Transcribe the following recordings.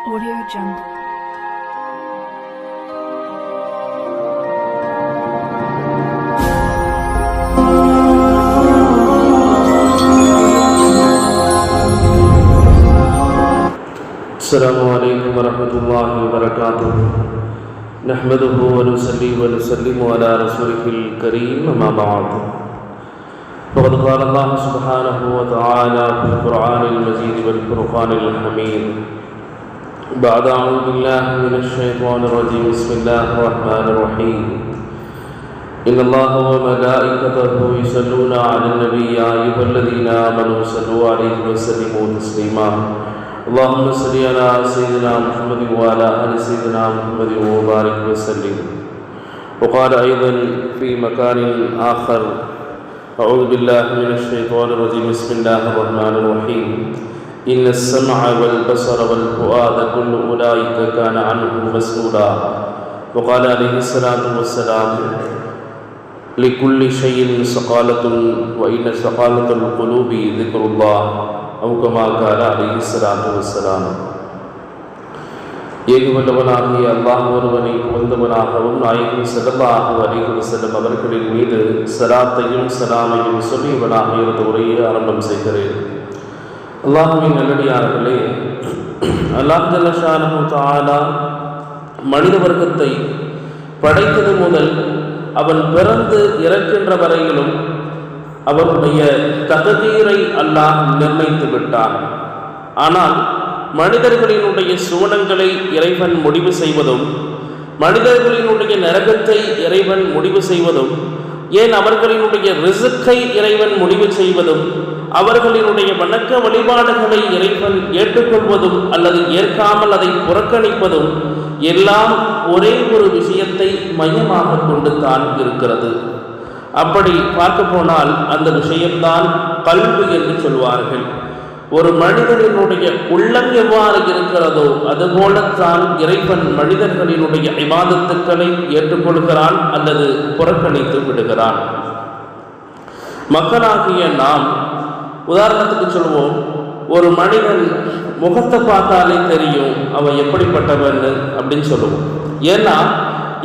Audio Jungle. السلام عليكم ورحمة الله وبركاته. نحمده ونصلي ونسلم على رسوله الكريم أما بعد. فقد قال الله سبحانه وتعالى في القرآن المجيد والفرقان الحميد بعد أعوذ بالله من الشيطان الرجيم بسم الله الرحمن الرحيم إن الله وملائكته يصلون على النبي يا أيها الذين آمنوا صلوا عليه وسلموا تسليما اللهم صل على سيدنا محمد وعلى آل سيدنا محمد وبارك وسلم. وقال أيضا في مكان آخر أعوذ بالله من الشيطان الرجيم بسم الله الرحمن الرحيم إن السمع والبصر والفؤاد كل أولئك كان عنه مسؤولا. وقال عليه الصلاة والسلام لكل شيء سقالة وإن سقالة القلوب ذكر الله أو كما قال عليه الصلاة والسلام. ஏகவல்லவனாகிய அல்லாஹ் ஒருவனை புகழ்ந்தவனாகவும் நாயகம் ஸல்லல்லாஹு அலைஹி வஸல்லம் அவர்களின் மீது ஸலாத்தையும் ஸலாமையும் சொல்லியவனாக இருந்த உரையை ஆரம்பம் செய்கிறேன். அல்லாஹ்வின் நல்லடியார்களே, அல்லாஹ் ஜல்ல ஷானஹு தஆலா மனித வர்க்கத்தை படைத்தது முதல் அவன் பிறந்து இறக்கின்ற வரையிலும் அவருடைய தகதீரை அல்லாஹ் நிர்ணயித்து விட்டான். ஆனால் மனிதர்களினுடைய சுவனங்களை இறைவன் முடிவு செய்வதும் மனிதர்களினுடைய நரகத்தை இறைவன் முடிவு செய்வதும் ஏன் அவர்களினுடைய ரிஸ்கை இறைவன் முடிவு செய்வதும் அவர்களினுடைய வணக்க வழிபாடுகளை இறைவன் ஏற்றுக்கொள்வதும் அல்லது ஏற்காமல் அதை புறக்கணிப்பதும் எல்லாம் ஒரே ஒரு விஷயத்தை மையமாக கொண்டு தான் இருக்கிறது. அப்படி பார்க்க போனால் அந்த விஷயம்தான் கல்வி என்று சொல்வார்கள். ஒரு மனிதனினுடைய உள்ளம் எவ்வாறு இருக்கிறதோ அதுபோலத்தான் இறைவன் மனிதர்களினுடைய இபாதத்துக்களை ஏற்றுக்கொள்கிறான் அல்லது புறக்கணித்து விடுகிறான். மக்களாகிய நாம் உதாரணத்துக்கு சொல்வோம், ஒரு மனிதன் முகத்தை பார்த்தாலே தெரியும் அவன் எப்படிப்பட்டவன் அப்படின்னு சொல்லுவோம். ஏன்னா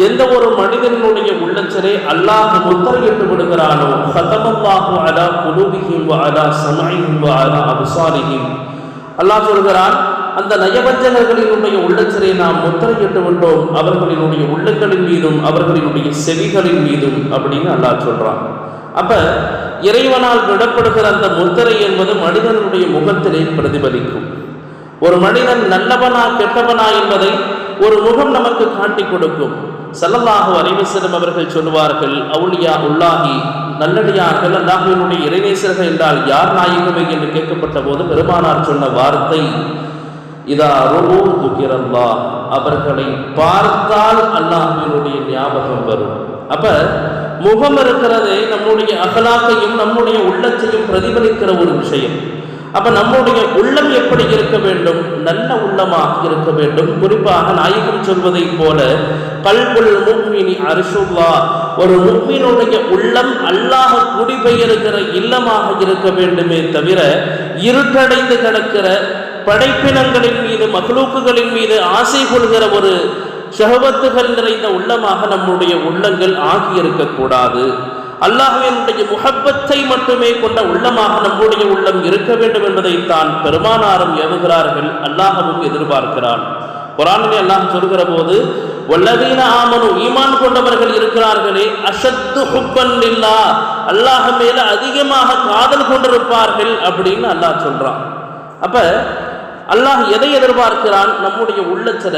எந்த ஒரு மனிதனுடைய உள்ளத்திலே அல்லாஹ் முத்திரையிட்டு விடுகிறானோ ഖതமல்லாஹு அலா குலூபிஹிம் வ அலா ஸமஇஹிம் வ அலா அப்சாரிஹிம், அல்லாஹ் சொல்கிறான் அந்த நயவஞ்சகர்களினுடைய உள்ளத்திலே நாம் முத்திரையிட்டு விட்டோம் அவர்களினுடைய உள்ளங்களின் மீதும் அவர்களினுடைய செவிகளின் மீதும் அப்படின்னு அல்லாஹ் சொல்றான். அப்ப இறைவனால் விடப்படுகிற அந்த முத்திரை என்பது மனிதனுடைய முகத்திலே பிரதிபலிக்கும். ஒரு மனிதன் நல்லவனா கெட்டவனா என்பதை ஒரு முகம் நமக்கு காட்டி கொடுக்கும். ஸல்லல்லாஹு அலைஹி வஸல்லம் அவர்கள் சொல்வார்கள், அவுலியா உல்லாஹி, நல்லடியார்கள் அல்லாஹ்வினுடைய இறைநேசர்கள் என்றால் யார் நாயகமே என்று கேட்கப்பட்ட போது பெருமானார் சொன்ன வார்த்தை இதா ருஉ துக்கிரல்லாஹ், அவர்களை பார்த்தால் அல்லாஹ்வினுடைய ஞாபகம் வரும். அப்ப முகம் இருக்கிறதே நம்முடைய அகலாக்கையும் நம்முடைய உள்ளத்தையும் பிரதிபலிக்கிற ஒரு விஷயம். அப்ப நம்முடைய உள்ளம் எப்படி இருக்க வேண்டும்? நல்ல உள்ளமாக இருக்க வேண்டும். குறிப்பாக நாயகம் சொல்வதை போல கல்புல் முஃமினி அர்ஷுல்லாஹ், ஒரு முஃமினுடைய உள்ளம் அல்லாஹ் குடிபெயர்கிற இல்லமாக இருக்க வேண்டுமே தவிர இருட்டடைந்து கிடக்கிற படைப்பினங்களின் மீது மக்லூக்குகளின் மீது ஆசை கொள்கிற ஒரு ஷஹவத்துகள் நிறைந்த உள்ளமாக நம்முடைய உள்ளங்கள் ஆகியிருக்கக்கூடாது. அல்லாஹ்வினுடைய முஹப்பத்தை மட்டுமே கொண்ட உள்ளமாக நம்முடைய உள்ளம் இருக்க வேண்டும் என்பதைத்தான் பெருமானாரும் ஏவுகிறார்கள், அல்லாஹ்வும் எதிர்பார்க்கிறான். குர்ஆனிலே அல்லாஹ் சொல்கிற போது வல்லதீன ஆமனு, ஈமான் கொண்டவர்கள் இருக்கிறார்களே, அஷத்து ஹுப்பன் லில்லாஹ், அல்லாஹ் மேல அதிகமாக காதல் கொண்டிருப்பார்கள் அப்படின்னு அல்லாஹ் சொல்றான். அப்ப அல்லாஹ் எதை எதிர்பார்க்கிறான்? நம்முடைய உள்ளத்துல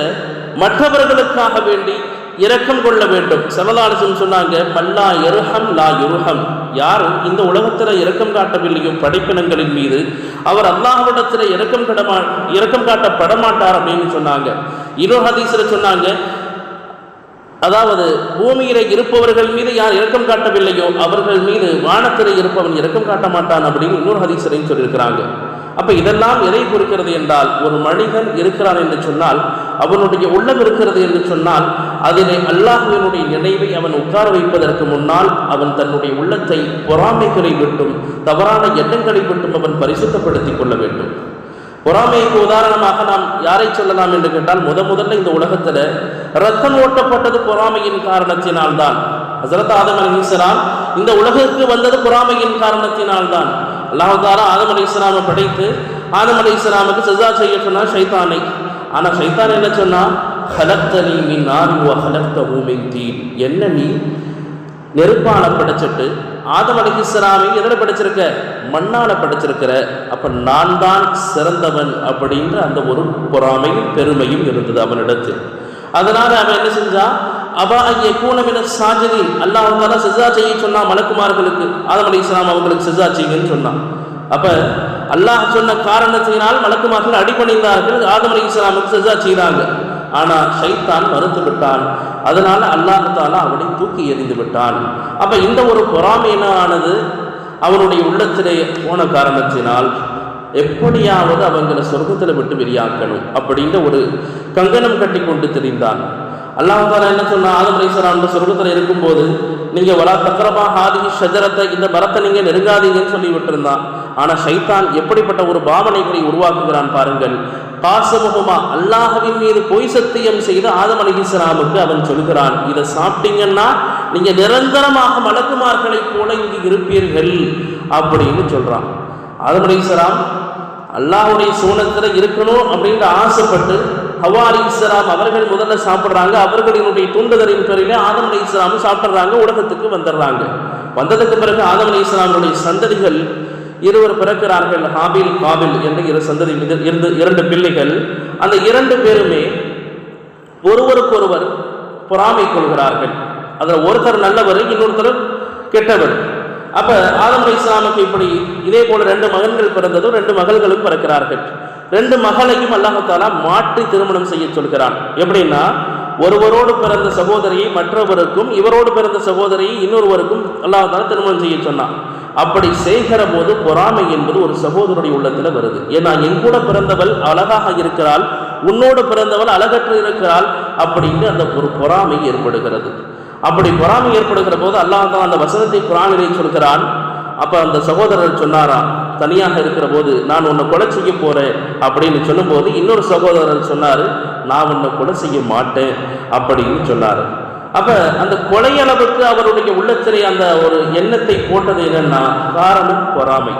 மற்றவர்களுக்காக வேண்டி இரக்கம் கொள்ள வேண்டும். ஸல்லல்லாஹு அலைஹி வஸல்லம் சொன்னாங்க, மல்லா யர்ஹம் லா யுர்ஹம், யாரும் இந்த உலகத்தில் இரக்கம் காட்டவில்லையோ படைப்பினங்களின் மீது அவர் அல்லாஹ்விடத்தில் இரக்கம் காட்டப்பட மாட்டார் அப்படின்னு சொன்னாங்க. இன்னொரு ஹதீஸில் சொன்னாங்க, அதாவது பூமியில இருப்பவர்கள் மீது யார் இரக்கம் காட்டவில்லையோ அவர்கள் மீது வானத்திலே இருப்பவன் இரக்கம் காட்ட மாட்டான் அப்படின்னு இன்னொரு ஹதீஸையும் சொல்லியிருக்கிறாங்க. அப்ப இதெல்லாம் எதை குறிக்கிறது என்றால், ஒரு மனிதன் இருக்கிறான் என்று சொன்னால், அவனுடைய உள்ளம் இருக்கிறது என்று சொன்னால், அதிலே அல்லாஹ்வினுடைய நினைவை அவன் உட்கார வைப்பதற்கு முன்னால் அவன் தன்னுடைய உள்ளத்தை பொறாமைகளை விட்டும் தவறான எண்ணங்களை விட்டும் அவன் பரிசுத்தப்படுத்திக் கொள்ள வேண்டும். பொறாமைக்கு உதாரணமாக நாம் யாரை சொல்லலாம் என்று கேட்டால், முதல்ல இந்த உலகத்தில் ரத்தம் ஓட்டப்பட்டது பொறாமையின் காரணத்தினால்தான். ஹஸரத் ஆதம் அலைஹிஸ்ஸலாம் இந்த உலகிற்கு வந்தது பொறாமையின் காரணத்தினால்தான். அல்லாஹ் தஆலா ஆதம் அலைஹிஸ்ஸலாமை படைத்து ஆதம் அலைஹிஸ்ஸலாமுக்கு சஜ்தா செய்ய சொன்னார் ஷைத்தானை. ஆனால் ஷைத்தான் என்ன சொன்னா, ஹலக்தனி மின் நாரின் வ ஹலக்தஹு மின் தீன், என்ன நீ நெருப்பால படைச்சிட்டு ஆதம் அலைஹிஸ்ஸலாமை எதில் படைச்சிருக்க, மண்ணால படைச்சிருக்கிற, அப்ப நான் தான் சிறந்தவன் அப்படின்ற அந்த ஒரு பொறாமையும் பெருமையும் இருந்தது அவனிடத்தில். அதனால அவன் என்ன செஞ்சா, அபா யகூன மின சாஜிதீன், அல்லாஹ் தஆலா சஜ்தா செய்ய சொன்னா மலக்குமார்களுக்கு, ஆதம் அலைஹிஸ்ஸலாம் அவங்களுக்கு சஜ்தா செய்யுங்கன்னு சொன்னான். அப்ப அல்லாஹ் சொன்ன காரணத்தினால் மலக்குமார்கள் அடிபணிந்தார்கள், ஆதம் அலைஹிஸ்ஸலாமுக்கு சஜ்தா செய்தாங்க. ஆனா ஷைத்தான் மறுத்து விட்டான். அதனால அல்லாஹ் தஆலா அவனை தூக்கி எறிந்து விட்டான். அப்ப இந்த ஒரு பொறாமை என்ன ஆனது, அவனுடைய உள்ளத்திலே போன காரணத்தினால் எப்படியாவது அவங்களை சொர்க்கத்தில் விட்டு வெளியாக்கணும் அப்படின்ற ஒரு கங்கணம் கட்டி கொண்டு தெரிந்தான். அல்லாஹ் தஆலா என்ன சொன்னா, ஆதம் அலைஹிஸ்ஸலாம் சொர்க்கத்தில் இருக்கும்போது நீங்க வலா தக்ரபா ஹாதிஹி ஷஜரத்தை, இந்த மரத்தை நீங்க நெருங்காதீங்கன்னு சொல்லி விட்டுருந்தான். ஆனா ஷைத்தான் எப்படிப்பட்ட ஒரு பாவனைகளை உருவாக்குகிறான் பாருங்கள். காசமுகமா அல்லாஹ்வின் மீது பொய் சத்தியம் செய்து ஆதம் அலைஹிஸ்ஸலாமுக்கு அவன் சொல்கிறான், இதை சாப்பிட்டீங்கன்னா நீங்க நிரந்தரமாக மலக்குமார்களை போல இங்கு இருப்பீர்கள் அப்படின்னு சொல்றான். ஆதம் அலைஹிஸ்ஸலாம் அல்லாஹ்வுடைய சூனத்துல இருக்கணும் அப்படின்ற ஆசைப்பட்டு ஹவ்வா அலைஹிஸ்ஸலாம் அவர்கள் முதல்ல சாப்பிட்றாங்க. அவர்களினுடைய தூண்டுதலின் பேரிலே ஆதம் அலைஹிஸ்ஸலாம் சாப்பிட்றாங்க, உலகத்துக்கு வந்துடுறாங்க. வந்ததுக்கு பிறகு ஆதம் அலைஹிஸ்ஸலாமுடைய சந்ததிகள் இருவர் பிறக்கிறார்கள், ஹாபில் காபில் என்ற இரண்டு பிள்ளைகள். அந்த இரண்டு பேருமே ஒருவருக்கொருவர் பொறாமை கொள்கிறார்கள். அதில் ஒருத்தர் நல்லவர், இன்னொருத்தர் கெட்டவர். அப்ப ஆதம் அலைஹிஸ்ஸலாமுக்கு இப்படி இதே போல 2 மகன்கள் பிறந்ததும் 2 மகள்களும் பிறக்கிறார்கள். 2 மகளையும் அல்லாஹ் தஆலா மாற்றி திருமணம் செய்ய சொல்கிறான். எப்படின்னா, ஒருவரோடு பிறந்த சகோதரியை மற்றவருக்கும், இவரோடு பிறந்த சகோதரியை இன்னொருவருக்கும் அல்லாஹ் தஆலா திருமணம் செய்ய சொன்னான். அப்படி செய்கிற போது பொறாமை என்பது ஒரு சகோதரனுடைய உள்ளத்தில் வருது. ஏன்னா, என் கூட பிறந்தவள் அழகாக இருக்கிறாள், உன்னோடு பிறந்தவள் அழகற்று இருக்கிறாள் அப்படின்னு அந்த ஒரு பொறாமை ஏற்படுகிறது. அப்படி பொறாமை ஏற்படுகிற போது அல்லாஹ் தான் அந்த வசனத்தை குர்ஆனிலே சொல்கிறான். அப்ப அந்த சகோதரர் சொன்னாராம், தனியாக இருக்கிற போது நான் உன்னை கொலை செய்ய போறேன் அப்படின்னு சொல்லும்போது இன்னொரு சகோதரர் சொன்னாரு, நான் உன்னை கொலை செய்ய மாட்டேன் அப்படின்னு சொன்னாரு. அப்ப அந்த கொலை அளவுக்கு அவருடைய உள்ளத்திலே அந்த ஒரு எண்ணத்தை போட்டது என்னன்னா, காரணம் பொறாமை.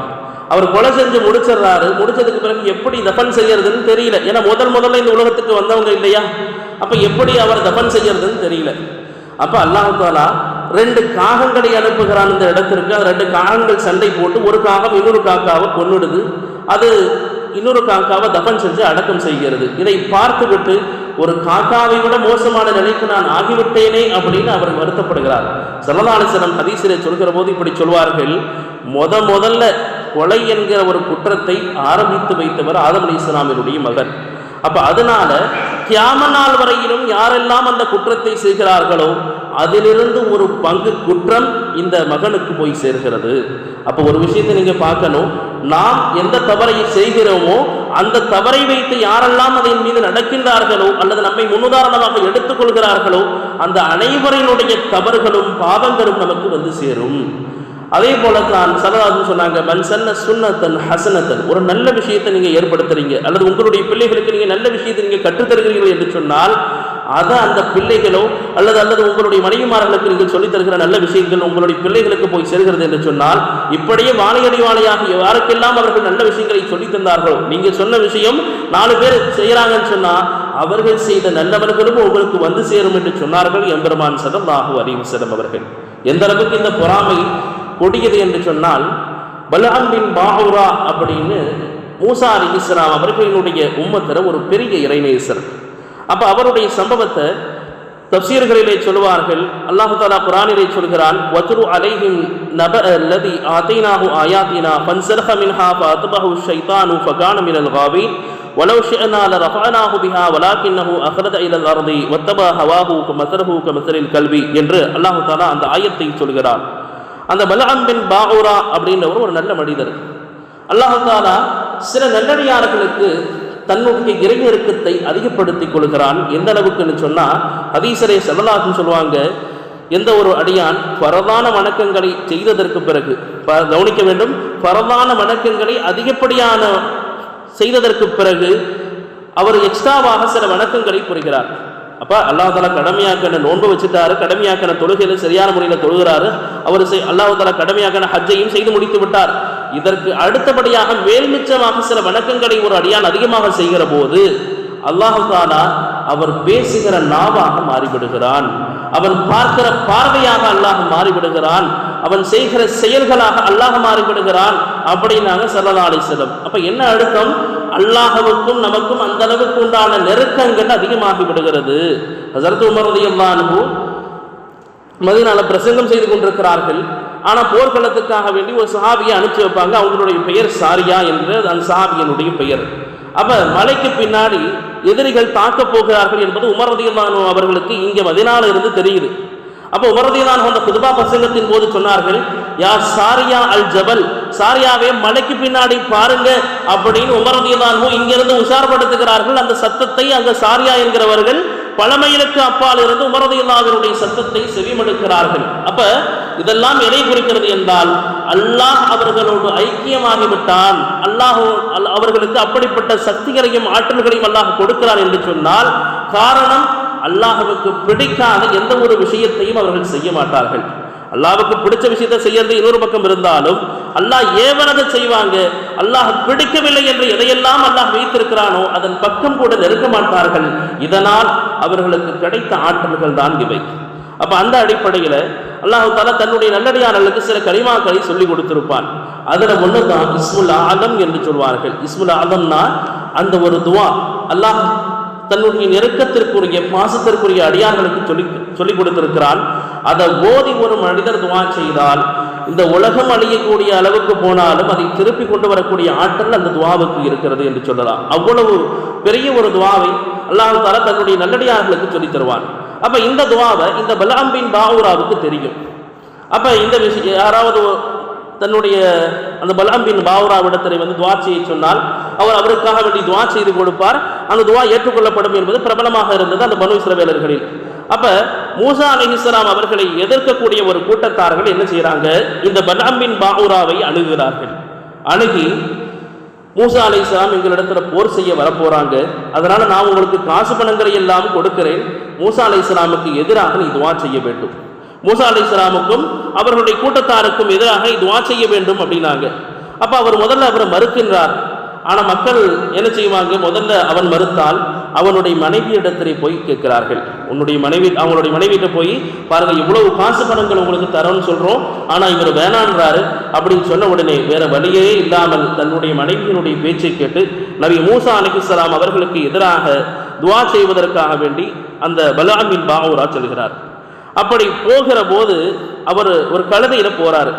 அவர் கொலை செஞ்சு முடிச்சிடறாரு. முடிச்சதுக்கு பிறகு எப்படி தஃபன் செய்யறதுன்னு தெரியல. ஏன்னா முதல்ல இந்த உலகத்துக்கு வந்தவங்க இல்லையா, அப்ப எப்படி அவர் தஃபன் செய்யறதுன்னு தெரியல. அப்ப அல்லாஹ் தஆலா 2 காகங்களை அனுப்புகிறான் இந்த இடத்திற்கு. அது 2 காகங்கள் சண்டை போட்டு ஒரு காகம் இன்னொரு காக்காவை கொன்னுடுது. அது இன்னொரு காக்காவை தஃபன் செஞ்சு அடக்கம் செய்கிறது. இதை பார்த்துவிட்டு ஒரு காக்காவை விட மோசமான நிலைக்கு நான் ஆகிவிட்டேனே அப்படின்னு அவர் வருத்தப்படுகிறார். ஸல்லல்லாஹு அலைஹி வஸல்லம் ஹதீஸிலே சொல்கிற போது இப்படி சொல்வார்கள், முதல்ல கொலை என்கிற ஒரு குற்றத்தை ஆரம்பித்து வைத்தவர் ஆதம் அலைஹிஸ்ஸலாமினுடைய மகன். அப்ப அதனால கியாம நாள் வரையிலும் யாரெல்லாம் அந்த குற்றத்தை செய்கிறார்களோ அதிலிருந்து ஒரு பங்கு குற்றம் இந்த மகனுக்கு போய் சேர்கிறது. அப்போ ஒரு விஷயத்தை நீங்க பார்க்கணும், நாம் எந்த தவறை செய்கிறோமோ அந்த தவறை வைத்து யாரெல்லாம் அதன் மீது நடக்கின்றார்களோ அல்லது நம்மை முன்னுதாரணமாக எடுத்துக்கொள்கிறார்களோ அந்த அனைவரினுடைய தவறுகளும் பாவங்களும் நமக்கு வந்து சேரும். அதே போல தான் ஸல்லல்லாஹு சொன்னாங்க, மன் சன்ன சுன்னத்தன் ஹஸனத்தன், ஒரு நல்ல விஷயத்தை நீங்க ஏற்படுத்துறீங்க அல்லது உங்களுடைய பிள்ளைகளுக்கு நீங்க நல்ல விஷயத்தை நீங்க கற்றுத்தருகிறீர்கள் என்று சொன்னால் அதை அந்த பிள்ளைகளோ அல்லது உங்களுடைய மனைவிமார்களுக்கு நீங்கள் சொல்லித் தருகிற நல்ல விஷயங்கள் உங்களுடைய பிள்ளைகளுக்கு போய் சேர்கிறது என்று சொன்னால், இப்படியே வாழையடி வாழையாக யாருக்கெல்லாம் அவர்கள் நல்ல விஷயங்களை சொல்லித் தந்தார்களோ, நீங்க சொன்ன விஷயம் 4 பேர் செய்யறாங்கன்னு சொன்னா அவர்கள் செய்த நல்லவர்களும் உங்களுக்கு வந்து சேரும் என்று சொன்னார்கள் எம்பெருமான் ஸல்லல்லாஹு அலைஹி வஸல்லம் அவர்கள். எந்த அளவுக்கு இந்த பொறாமை கொடியது என்று சொன்னால், பல்ஆம் பின் பாஊரா அப்படின்னு மூசா அலைஹிஸ்ஸலாம் அவர்களினுடைய உம்மத்தில ஒரு பெரிய இறைநேசர். அப்ப அவருடைய சம்பவத்தை தஃசீர்களிலே சொல்வார்கள். அல்லாஹ் தஆலா குர்ஆனிலே சொல்கிறான், வத்ரு அலைஹிம் நபஅ அல்லதி ஆதைனாஹு ஆயாத்தினா ஃபன்ஸலஹ மின்ஹா ஃபஅத்பஹு ஷைத்தானு ஃபகான மினல் காவீன் வலவ் ஷிஅனா லரஃபஅனாஹு பிஹா வலாக்கின்னஹு அக்ரஜ இலல் அர்தி வத்தபா ஹவாஹு கமஸலஹு கமஸலில் கல்பி என்று அல்லாஹ் தஆலா அந்த ஆயத்தை சொல்கிறான். அந்த பல்ஆம் பின் பாஊரா அப்படின்றவர் ஒரு நல்ல மனிதர். அல்லாஹ் தஆலா சில நல்லடியார்களுக்கு தன்னுடைய இறைநெருக்கத்தை அதிகப்படுத்திக் கொள்கிறான். எந்த அளவுக்குன்னு சொன்னா, ஹதீஸிலே ஸல்லல்லாஹு சொல்லுவாங்க, எந்த ஒரு அடியான் ஃபரதான வணக்கங்களை செய்ததற்கு பிறகு கவனிக்க வேண்டும், ஃபரதான வணக்கங்களை அதிகப்படியான செய்ததற்கு பிறகு அவர் எக்ஸ்ட்ராவாக சில வணக்கங்களை புரிகிறார். அப்ப அல்லாஹ் தஆலா கடமையாக்கின நோன்பு வச்சுட்டாரு, கடமையாக்கின தொழுகையில சரியான முறையில் தொழுகிறாரு. அவர் அல்லாஹ் தஆலா கடமையாக்கின ஹஜ்ஜையும் செய்து முடித்து விட்டார். இதற்கு அடுத்தபடியாக மேல்மிச்சமாக சில வணக்கங்களை ஒரு அடியான் அதிகமாக செய்கிற போது அல்லாஹ் தஆலா அவர் பேசுகிற நாவாக மாறிவிடுகிறான், அவன் பார்க்கிற பார்வையாக அல்லாஹ் மாறிவிடுகிறான், அவன் செய்கிற செயல்களாக அல்லாஹ் மாறிவிடுகிறான் அப்படின்னாங்க ஸல்லல்லாஹு அலைஹி வஸல்லம். அப்ப என்ன அர்த்தம்? அல்லாஹ்வுக்கும் நமக்கும் அந்த அளவுக்கு உண்டான நெருக்கங்கள் அதிகமாகி விடுகிறது. ஹஸரத் உமர் ரலியல்லாஹு அன்ஹு மதீனால பிரசங்கம் செய்து கொண்டிருக்கிறார்கள். ஆனா போர்க்களத்துக்காக வேண்டி ஒரு சஹாபியை அனுப்பி வைப்பாங்க. அவங்களுடைய பெயர் சாரியா என்று அந்த சஹாபியினுடைய பெயர். அப்ப மலைக்கு பின்னாடி எதிரிகள் தாக்க போகிறார்கள் என்பது உமர் ரலியல்லாஹு அன்ஹு அவர்களுக்கு இங்கே மதீனால இருந்து தெரியுது. அப்போ உமர் ரலியல்லாஹு அன்ஹு அந்த குதுபா பிரசங்கத்தின் போது சொன்னார்கள், யா சாரியா அல் ஜபல், சாரியாவே மலைக்கு பின்னாடி பாருங்க அப்படின்னு உமர் ரலியல்லாஹு அன்ஹு இங்கிருந்து உஷார்படுத்துகிறார்கள். அந்த சத்தத்தை அங்க சாரியா என்கிறவர்கள் பல மைலுக்கு அப்பால் இருந்து உமர் ரலியல்லாஹு அன்ஹுடைய சத்தத்தை செவிமடுக்கிறார்கள். அப்ப இதெல்லாம் எதை குறிக்கிறது என்றால் அல்லாஹ் அவர்களோடு ஐக்கியமாகிவிட்டான், அல்லாஹ் அவர்களுக்கு அப்படிப்பட்ட சக்திகளையும் ஆற்றல்களையும் அல்லாஹ் கொடுக்கிறான் என்று சொன்னால் காரணம் அல்லாஹ்வுக்கு பிடிக்காத எந்த ஒரு விஷயத்தையும் அவர்கள் செய்ய மாட்டார்கள். அல்லாஹ்வுக்கு பிடிச்ச விஷயத்தை செய்யறது இன்னொரு பக்கம் இருந்தாலும் அல்லாஹ் ஏவனதை செய்வாங்க. அல்லாஹ் பிடிக்கவில்லை என்று எதையெல்லாம் அல்லாஹ் வைத்திருக்கிறானோ அதன் பக்கம் கூட நெருங்க மாட்டார்கள். இதனால் அவர்களுக்கு கிடைத்த ஆற்றல்கள் தான் இவை. அப்ப அந்த அடிப்படையில அல்லாஹ் தஆலா தன்னுடைய நல்லடியார்களுக்கு சில கலிமாக்களை சொல்லி கொடுத்திருப்பான். அதுல ஒண்ணுதான் இஸ்முல் ஆலம் என்று சொல்வார்கள். இஸ்முல் ஆலம்னா அந்த ஒரு துவா அல்லாஹ் தன்னுடைய நெருக்கத்திற்குரிய பாசத்திற்குரிய அடியார்களுக்கு சொல்லி கொடுத்திருக்கிறான். அதை ஓதி ஒரு மனிதர் துவா செய்தால் இந்த உலகம் அழியக்கூடிய அளவுக்கு போனாலும் அதை திருப்பி கொண்டு வரக்கூடிய ஆற்றல் அந்த துவாவுக்கு இருக்கிறது என்று சொல்லலாம். அவ்வளவு பெரிய ஒரு துவாவை அல்லாஹ் தஆலா தன்னுடைய நல்லடியார்களுக்கு சொல்லி தருவான். அப்ப இந்த துவாவை இந்த பல்ஆம் பின் பாஊராவுக்கு தெரியும். அப்ப இந்த விஷயம் யாராவது தன்னுடைய அந்த பல்ஆம் பின் பாஊராவிடத்தில் வந்து துவா செய்ய சொன்னால் அவர் அவருக்காக வேண்டி துவா செய்து கொடுப்பார். அந்த துவா ஏற்றுக்கொள்ளப்படும் என்பது பிரபலமாக இருந்தது அந்த பனு இஸ்ரவேலர்களில். அப்ப மூசா அலைஹிஸ்ஸலாம் அவர்களை எதிர்க்கக்கூடிய ஒரு கூட்டத்தார்கள் என்ன செய்யறாங்க, இந்த பல்ஆம் பின் பாஊராவை அணுகுகிறார்கள். அணுகி மூசா அலைஹிஸ்ஸலாம் எங்களிடத்துல போர் செய்ய வரப்போறாங்க, அதனால நான் உங்களுக்கு காசு பணங்களை எல்லாம் கொடுக்கிறேன், மூசா அலைஹிஸ்ஸலாமுக்கு எதிராக நீ துவா செய்ய வேண்டும், மூசா அலைஹிஸ்ஸலாமுக்கும் அவர்களுடைய கூட்டத்தாருக்கும் எதிராக துவா செய்ய வேண்டும் அப்படின்னாங்க. அப்ப அவர் முதல்ல அவரை மறுக்கின்றார். ஆனா மக்கள் என்ன செய்வாங்க, முதல்ல அவன் மறுத்தால் அவனுடைய மனைவியிடத்திலே போய் கேட்கிறார்கள். உன்னுடைய மனைவி அவங்களுடைய மனைவியிட்ட போய் பாருங்க இவ்வளவு காசு பணங்கள் உங்களுக்கு தரோன்னு சொல்றோம், ஆனா இவர் வேணான்றாரு அப்படின்னு சொன்ன உடனே வேற வழியே இல்லாமல் தன்னுடைய மனைவியினுடைய பேச்சை கேட்டு நபி மூசா அலைஹிஸ்ஸலாம் அவர்களுக்கு எதிராக துவா செய்வதற்காக வேண்டி அந்த பல்ஆம் பின் பாஊரா செல்கிறார். அப்படி போகிற போது அவர் ஒரு கழுதையில போறாரு.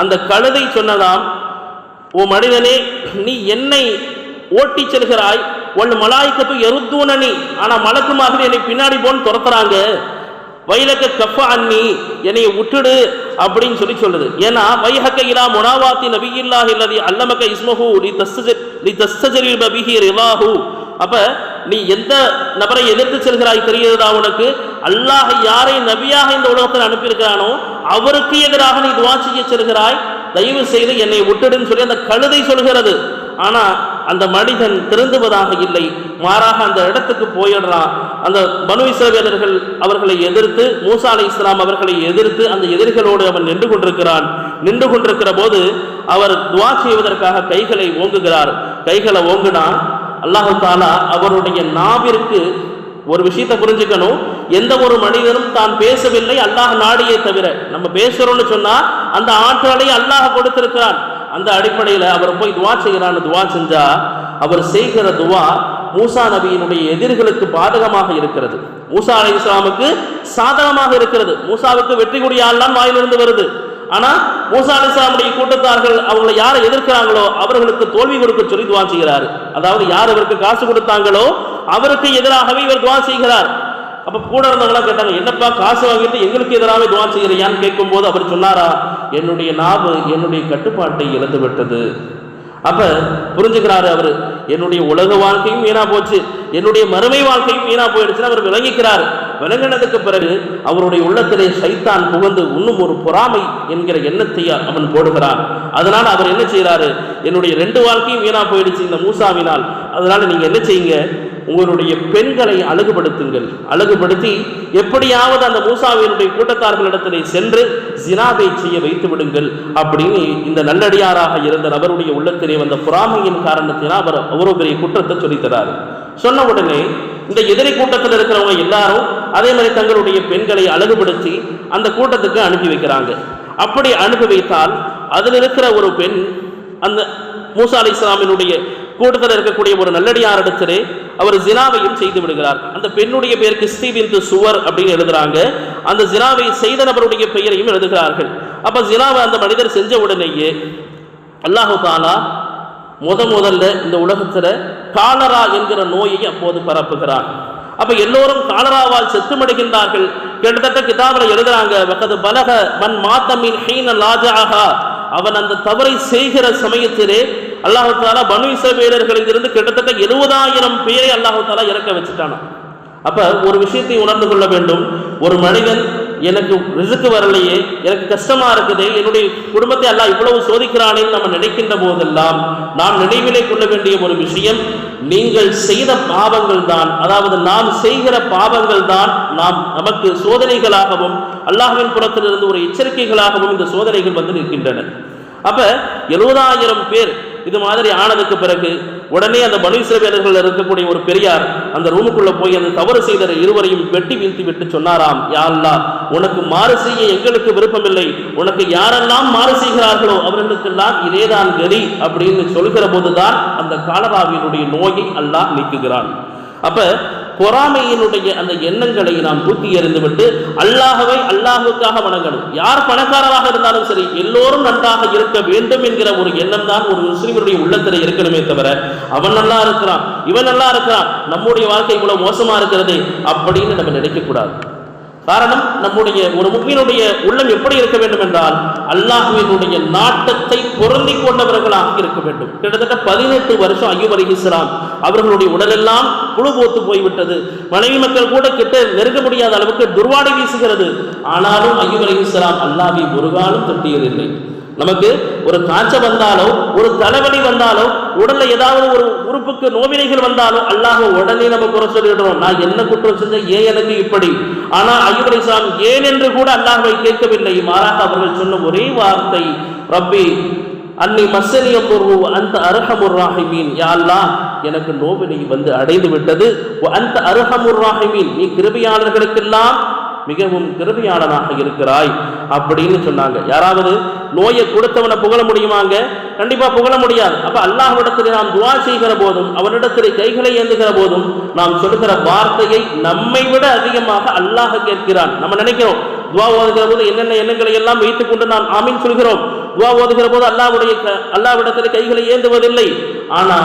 அந்த கழுதை சொன்னதாம், ஓ மனிதனே, நீ என்னை ஓட்டி செல்கிறாய், ஒன்று மலாய்க்கத்து எருத்தூனனி, ஆனா மலக்குமார்கள் என்னை பின்னாடி போன்னு துரத்துறாங்க, வைலக்க கஃப அன்னி, என்னை விட்டுடு அப்படின்னு சொல்லுது. ஏன்னா வைஹக்க இலா முனாவாத்தி நபியில்லாஹி அல்லதி அல்லமக இஸ்மஹு லி தஸ்தஜரிப பிஹி ரிலாஹு. அப்ப நீ எந்த நபரை எதிர்த்து செல்கிறாய் தெரியுதா உனக்கு? அல்லாஹ் யாரை நபியாக இந்த உலகத்தில் அனுப்பியிருக்கிறானோ அவருக்கு எதிராக நீ துவா செய்ய செல்கிறாய், தயவு செய்து என்னை விட்டுடுன்னு சொல்லி அந்த கழுதை சொல்கிறது. ஆனா அந்த மனிதன் திருந்துவதாக இல்லை, மாறாக அந்த இடத்துக்கு போயிடுறான். அந்த பனு இஸ்ரவேலர்கள் அவர்களை எதிர்த்து மூசா அலைஹிஸ்ஸலாம் அவர்களை எதிர்த்து அந்த எதிரிகளோடு அவன் நின்று கொண்டிருக்கிறான். நின்று கொண்டிருக்கிற போது அவர் துவா செய்வதற்காக கைகளை ஓங்குகிறார். கைகளை ஓங்குனா அல்லாஹ் தஆலா அவருடைய நாவிற்கு ஒரு விஷயத்தை புரிஞ்சுக்கணும், எந்த ஒரு மனிதனும் தான் பேசவில்லை அல்லாஹ் நாடியை தவிர. நம்ம பேசுறோம்னு சொன்னா அந்த ஆற்றலை அல்லாஹ் கொடுத்திருக்கிறான். அந்த அடிப்படையில் அவர் போய் துவா செய்கிறான்னு துவா செஞ்சா அவர் செய்கிற துவா மூசா நபியினுடைய எதிர்களுக்கு பாதகமாக இருக்கிறது, மூசா அலைஹிஸ்ஸலாமுக்கு சாதகமாக இருக்கிறது. மூசாவுக்கு வெற்றி கொடிய ஆள்லாம் வாயிலிருந்து வருது. ஆனா மூசா அலைஹிஸ்ஸலாமுடைய கூட்டத்தார்கள் அவங்களை யாரை எதிர்க்கிறாங்களோ அவர்களுக்கு தோல்வி கொடுக்க சொல்லி துவா செய்கிறார். அதாவது யார் அவருக்கு காசு கொடுத்தாங்களோ அவருக்கு எதிராகவே இவர் துவா செய்கிறார். அப்ப கூட இருந்தவங்களா கேட்டாங்க, என்னப்பா காசு வாங்கிட்டு எங்களுக்கு எதிராகவே துவா செய்கிறியான்னு கேட்கும் போது அவர் சொன்னாரா, என்னுடைய நாவு என்னுடைய கட்டுப்பாட்டை இழந்து விட்டது. அப்ப புரிஞ்சுக்கிறாரு அவரு, என்னுடைய உலக வாழ்க்கையும் வீணா போச்சு, என்னுடைய மறுமை வாழ்க்கையும் வீணா போயிடுச்சுன்னு அவர் விளங்கிக்கிறார். விளங்கினதுக்கு பிறகு அவருடைய உள்ளத்திலே சைத்தான் புகுந்து இன்னும் ஒரு பொறாமை என்கிற எண்ணத்தை அவன் போடுகிறான். அதனால அவர் என்ன செய்யறாரு, என்னுடைய 2 வாழ்க்கையும் வீணா போயிடுச்சு இந்த மூசாவினால், அதனால நீங்க என்ன செய்யுங்க, உங்களுடைய பெண்களை அழகுபடுத்துங்கள், அழகுபடுத்தி எப்படியாவது அந்த மூசாவினுடைய கூட்டத்தார்களிடத்திலே சென்று ஜினாவை செய்ய வைத்து விடுங்கள் அப்படின்னு இந்த நல்லடியாராக இருந்த நபருடைய உள்ளத்திலே வந்த பொறாமையின் காரணத்தினால் அவர் அவ்வளவு பெரிய குற்றத்தை சொல்லித்தராரு. சொன்ன உடனே இந்த எதிரி கூட்டத்தில் இருக்கிறவங்க எல்லாரும் அதே மாதிரி தங்களுடைய பெண்களை அழகுபடுத்தி அந்த கூட்டத்துக்கு அனுப்பி வைக்கிறாங்க. அப்படி அனுப்பி வைத்தால் அதில் இருக்கிற ஒரு பெண் அந்த மூசா அலைஹிஸ்ஸலாமினுடைய கூட்டத்தில் இருக்கக்கூடிய ஒரு நல்லடியாரிடத்திலே அவர் ஜினாவையும் செய்து விடுகிறார். அந்த பெண்ணுடைய பெயர் கிஸ்தி பின்த் சுவர் அப்படின்னு எழுதுறாங்க. அந்த ஜினாவை செய்த நபருடைய பெயரையும் எழுதுகிறார்கள். அப்ப ஜினாவை அந்த மனிதர் செஞ்ச உடனேயே அல்லாஹு தஆலா முதல்ல இந்த உலகத்துல காலரா என்கிற நோயை அப்போது பரப்புகிறார். அப்ப எல்லோரும் காலராவால் செத்துமடுகின்றார்கள். கிட்டத்தட்ட கிதாபில் எழுதுறாங்க, வகது பலக மன் மாத்தமின் ஹீன லாஜாஹா, அவன் அந்த தவறை செய்கிற சமயத்திலே அல்லாஹு தஆலா பனு இஸ்ரவேலர்களில் இருந்து கிட்டத்தட்ட 70,000 பேரை அல்லாஹு தஆலா இறக்க வச்சுட்டானா. அப்ப ஒரு விஷயத்தை உணர்ந்து கொள்ள வேண்டும், ஒரு மனிதன் எனக்கு ரிஸ்க் வரலையே, எனக்கு கஷ்டமா இருக்குதே, என்னுடைய குடும்பத்தை அல்லாஹ் இவ்வளவு சோதிக்கிறானே நம்ம நினைக்கின்ற போதெல்லாம் நாம் நினைவிலே கொள்ள வேண்டிய ஒரு விஷயம், நீங்கள் செய்த பாவங்கள் தான், அதாவது நாம் செய்கிற பாவங்கள் தான் நமக்கு சோதனைகளாகவும் அல்லாஹ்வின் புறத்திலிருந்து ஒரு எச்சரிக்கைகளாகவும் இந்த சோதனைகள் வந்து நிற்கின்றன. அப்ப 70,000 பேர் இது மாதிரி ஆனதுக்கு பிறகு உடனே அந்த பனு இஸ்ரவேலர்கள் இருக்கக்கூடிய ஒரு பெரியார் அந்த ரூமுக்குள்ள போய் அந்த தவறு செய்த இருவரையும் வெட்டி வீழ்த்தி விட்டு சொன்னாராம், யா அல்லாஹ், உனக்கு மாறு செய்ய எங்களுக்கு விருப்பமில்லை, உனக்கு யாரெல்லாம் மாறு செய்கிறார்களோ அவர்களுக்கெல்லாம் இதேதான் கதி அப்படின்னு சொல்கிற போதுதான் அந்த காலராவினுடைய நோயை அல்லாஹ் நீக்குகிறான். அப்ப பொறாமையினுடைய அந்த எண்ணங்களை நாம் தூக்கி எறிந்துவிட்டு அல்லாஹ்வை அல்லாஹ்வுக்காக வணங்கணும். யார் பணக்காரராக இருந்தாலும் சரி, எல்லோரும் நன்றாக இருக்க வேண்டும் என்கிற ஒரு எண்ணம் தான் ஒரு முஸ்லிமுடைய உள்ளத்தில் இருக்கணுமே தவிர அவன் நல்லா இருக்கிறான், இவன் நல்லா இருக்கிறான், நம்முடைய வாழ்க்கை இவ்வளவு மோசமா இருக்கிறது அப்படின்னு நம்ம நினைக்க கூடாது. காரணம், நம்முடைய ஒரு முஃமினுடைய உள்ளம் எப்படி இருக்க வேண்டும் என்றால் அல்லாஹ்வினுடைய நாட்டத்தை பொருந்தி கொண்டவர்களாக இருக்க வேண்டும். கிட்டத்தட்ட 18 வருஷம் அய்யூப் அலைஹிஸ்ஸலாம் அவர்களுடைய உடலெல்லாம் புழு போத்து போய்விட்டது. மனைவி மக்கள் கூட கிட்ட நெருங்க முடியாத அளவுக்கு துர்வாடை வீசுகிறது. ஆனாலும் அய்யூப் அலைஹிஸ்ஸலாம் அல்லாஹ்வை ஒரு காலம் தட்டியதில்லை. நமக்கு ஒரு காய்ச்சல் வந்தாலோ, ஒரு தலைவலி வந்தாலோ, உடல்ல ஏதாவது ஒரு உறுப்புக்கு நோவினைகள் வந்தாலோ அல்லாஹ் உடனே நம்ம குறை சொல்லிடுறோம், நான் என்ன குற்றம் செஞ்சேன், ஏன் எனக்கு இப்படி. ஆனா அய்யூப் அலைஹிஸ்ஸலாம் ஏன் என்று கூட அல்லாஹ்வை கேட்கவில்லை. மாறாக அவர்கள் சொன்ன ஒரே வார்த்தை, ரப்பி அன்னி மஸ்ஸனிய துர்ரு அன்த அர்ஹமுர் ராஹிமீன், யா அல்லாஹ், எனக்கு நோவினை வந்து அடைந்து விட்டது, அன்த அர்ஹமுர் ராஹிமீன், நீ கிருபையாளர்களுக்கெல்லாம் மிகவும் கிருபையாளனாக இருக்கிறாய் அப்படின்னு சொன்னாங்க. யாராவது நோயை கொடுத்தவனை புகழ முடியுமாங்க? கண்டிப்பா புகழ முடியாது. அப்ப அல்லாஹ்விடத்தில் நாம் துஆ செய்கிற போதும், அவனிடத்தில் கைகளை ஏந்துகிற போதும் நாம் சொல்லுகிற வார்த்தையை நம்மை விட அதிகமாக அல்லாஹ் கேட்கிறான். நம்ம நினைக்கிறோம் துஆ ஓதுகிற போது என்னென்ன எண்ணங்களை எல்லாம் வைத்துக் கொண்டு நாம் ஆமீன் சொல்கிறோம். துஆ ஓதுகிற போது அல்லாஹ்விடத்தில் கைகளை ஏந்துவதில்லை. ஆனா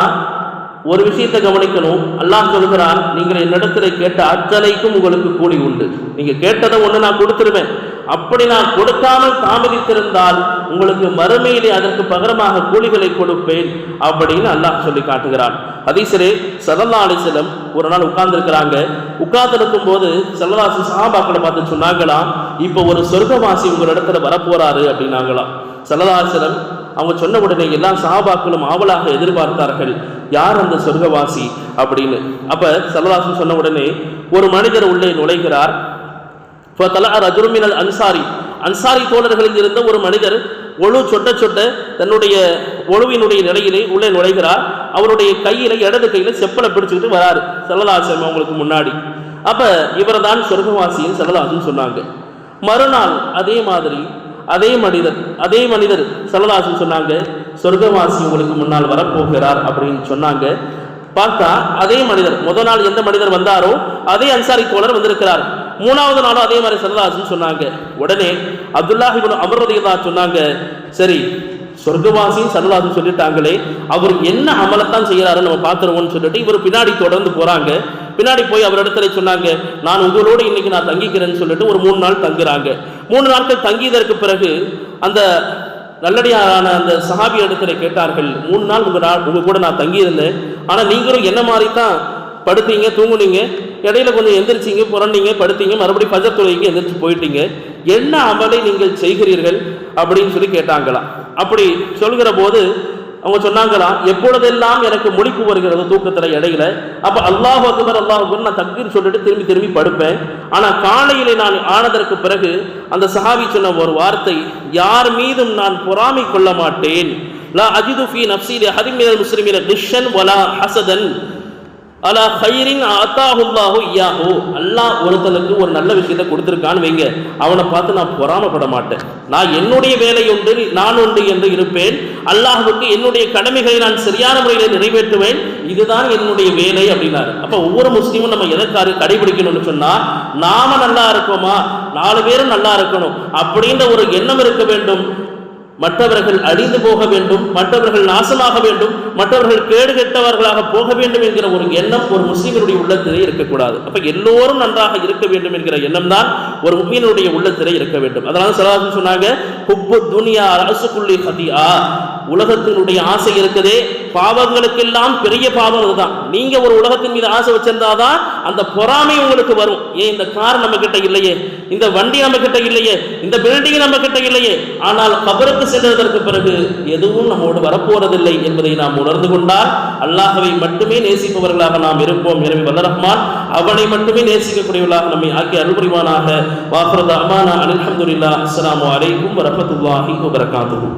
ஒரு விஷயத்தை கவனிக்கணும், அல்லாஹ் சொல்கிறான், நீங்கள் என்னிடத்தில் கேட்ட அத்தனைக்கும் உங்களுக்கு கூலி உண்டு. நீங்க கேட்டதை ஒண்ணு நான் கொடுத்துருவேன், அப்படி நான் கொடுக்காமல் தாமதித்திருந்தால் உங்களுக்கு மறுமையிலே அதற்கு பகரமாக கூலிகளை கொடுப்பேன் அப்படின்னு அல்லாஹ் சொல்லி காட்டுகிறான். ஹதீஸிலே ஸல்லல்லாஹு அலைஹி வஸல்லம் ஒரு நாள் உட்கார்ந்துருக்கிறாங்க. உட்கார்ந்துருக்கும் போது ஸல்லல்லாஹு சஹாபாக்களை பார்த்து சொன்னாங்களாம், இப்போ ஒரு சொர்க்கவாசி உங்களிடத்துல வரப்போறாரு அப்படின்னாங்களாம். ஸல்லல்லாஹு அலைஹி வஸல்லம் அவங்க சொன்ன உடனே எல்லா சஹாபாக்களும் ஆவலாக எதிர்பார்த்தார்கள், யார் அந்த சொர்க்கவாசி அப்படின்னு. அப்ப ஸல்லல்லாஹு அலைஹி வஸல்லம் சொன்ன உடனே ஒரு மனிதர் உள்ளே நுழைகிறார். அன்சாரி தோழர்களில் இருந்த ஒரு மனிதர் ஒழு சொட்ட தன்னுடைய ஒழுவினுடைய நிலையிலே உள்ளே நுழைகிறார். அவருடைய கையில, இடது கையில செப்பலை பிடிச்சுக்கிட்டு வராரு ஸல்லல்லாஹு அலைஹி வஸல்லம் அவங்களுக்கு முன்னாடி. அப்ப இவர் தான் சொர்க்கவாசின்னு ஸல்லல்லாஹு அலைஹி வஸல்லம் சொன்னாங்க. மறுநாள் அதே மனிதர் ஸல்லல்லாஹு அலைஹி வஸல்லம் சொன்னாங்க, சொர்க்கவாசி உங்களுக்கு முன்னால் வரப்போகிறார் அப்படின்னு சொன்னாங்க. பார்த்தா அதே மனிதர், முதல் நாள் எந்த மனிதர் வந்தாரோ அதே அன்சாரி தோழர் வந்திருக்கிறார். மூணாவது நாளும் அதே மாதிரி ஸல்லல்லாஹு அலைஹி வஸல்லம் சொன்னாங்க. உடனே அப்துல்லாஹ் இப்னு அம்ர் ரலியல்லாஹு சொன்னாங்க, சரி சொர்க்கவாசின்னு ஸல்லல்லாஹு அலைஹி வஸல்லம் சொல்லிட்டாங்களே, அவர் என்ன அமலத்தான் செய்யறாருன்னு நம்ம பார்த்துருவோம்னு சொல்லிட்டு இவர் பின்னாடி தொடர்ந்து போறாங்க. பின்னாடி போய் அவரிடத்துல சொன்னாங்க, நான் உங்களோடு இன்னைக்கு நான் தங்கிக்கிறேன்னு சொல்லிட்டு ஒரு 3 நாள் தங்குறாங்க. 3 நாட்கள் தங்கியதற்கு பிறகு அந்த நல்லடியாரான அந்த சஹாபி இடத்துல கேட்டார்கள், 3 நாள் உங்க கூட நான் தங்கியிருந்தேன், ஆனா நீங்களும் என்ன மாதிரி தான் படுத்தீங்க, தூங்குனீங்க, இடையில கொஞ்சம் எந்திரிச்சிங்க, புரண்டீங்க, படுத்தீங்க, மறுபடியும் ஃபஜர் தொழுகைக்கு எந்திரிச்சு போயிட்டீங்க, என்ன அமலை நீங்கள் செய்கிறீர்கள் அப்படின்னு சொல்லி கேட்டாங்களாம். அப்படி சொல்கிற போது அவங்க சொன்னாங்களாம், எப்பொழுதெல்லாம் எனக்கு முழிப்பு வருகிறது தூக்கத்தில் இடையில, அப்போ அல்லாஹ் அக்பர் அல்லாஹ் அக்பர் நான் தக்பீர் சொல்லிட்டு திரும்பி திரும்பி படுப்பேன். ஆனால் காலையிலே நான் ஆனதற்கு பிறகு அந்த சஹாபி சொன்ன ஒரு வார்த்தை, யார் மீதும் நான் பொறாமை கொள்ள மாட்டேன். லா அஜிது ஃபீ நஃப்ஸி லிஅஹதின் மினல் முஸ்லிமீன கிஷ்ஷன் வலா ஹஸதன் அலா கைரின் அத்தாஹுல்லாஹு இய்யாஹு. அல்லாஹ் ஒருத்தனுக்கு ஒரு நல்ல விஷயத்தை கொடுத்துருக்கான்னு வைங்க, அவனை பார்த்து நான் பொறாமப்பட மாட்டேன். நான் என்னுடைய வேலை உண்டு, நான் உண்டு என்று இருப்பேன். அல்லாஹுக்கு என்னுடைய கடமைகளை நான் சரியான முறையில் நிறைவேற்றுவேன். இதுதான் என்னுடைய வேலை அப்படின்னாரு. அப்போ ஒவ்வொரு முஸ்லீமும் நம்ம எதற்காக கடைபிடிக்கணும்னு சொன்னால், நாம நல்லா இருக்கோமா, 4 பேரும் நல்லா இருக்கணும் அப்படின்ற ஒரு எண்ணம் இருக்க வேண்டும். மற்றவர்கள் அழிந்து போக வேண்டும், மற்றவர்கள் நாசமாக வேண்டும், மற்றவர்கள் கேடு கெட்டவர்களாக போக வேண்டும் என்கிற ஒரு எண்ணம் ஒரு முஸ்லிம்களுடைய உள்ளத்திலே இருக்கக்கூடாது. அப்ப எல்லோரும் நன்றாக இருக்க வேண்டும் என்கிற எண்ணம் தான் ஒரு முஃமினுடைய உள்ளத்திலே இருக்க வேண்டும். அதனால ஸல்லல்லாஹு சொன்னாங்க, ஹுப்பு துனியா ரஅஸுகுல்லி ஹதிஆ. உலகத்தினுடைய ஆசை இருக்குதே, பாவங்களுக்கெல்லாம் பெரிய பாவம் அதுதான். நீங்க ஒரு உலகத்தின் மீது ஆசை வச்சிருந்தாதான் அந்த பொறாமை உங்களுக்கு வரும். ஏன் இந்த கார் நம்ம கிட்ட இல்லையே, இந்த வண்டி நம்ம கிட்ட இல்லையே, இந்த பில்டிங் நம்ம கிட்ட இல்லையே. ஆனால் கபருக்கு சென்றதற்கு பிறகு எதுவும் நம்மோடு வரப்போறதில்லை என்பதை நாம் உணர்ந்து கொண்டால் அல்லாஹ்வை மட்டுமே நேசிப்பவர்களாக நாம் இருப்போம். எனவே வல்ல ரஹ்மான் அவனை மட்டுமே நேசிக்கக்கூடியவர்களாக நம்மை ஆக்கி அருள் புரிவானாக. வாஃபிரு தஅவானா அல்ஹம்துலில்லாஹ். அஸ்ஸலாமு அலைக்கும் வரஹ்மத்துல்லாஹி வபரகாத்துஹு.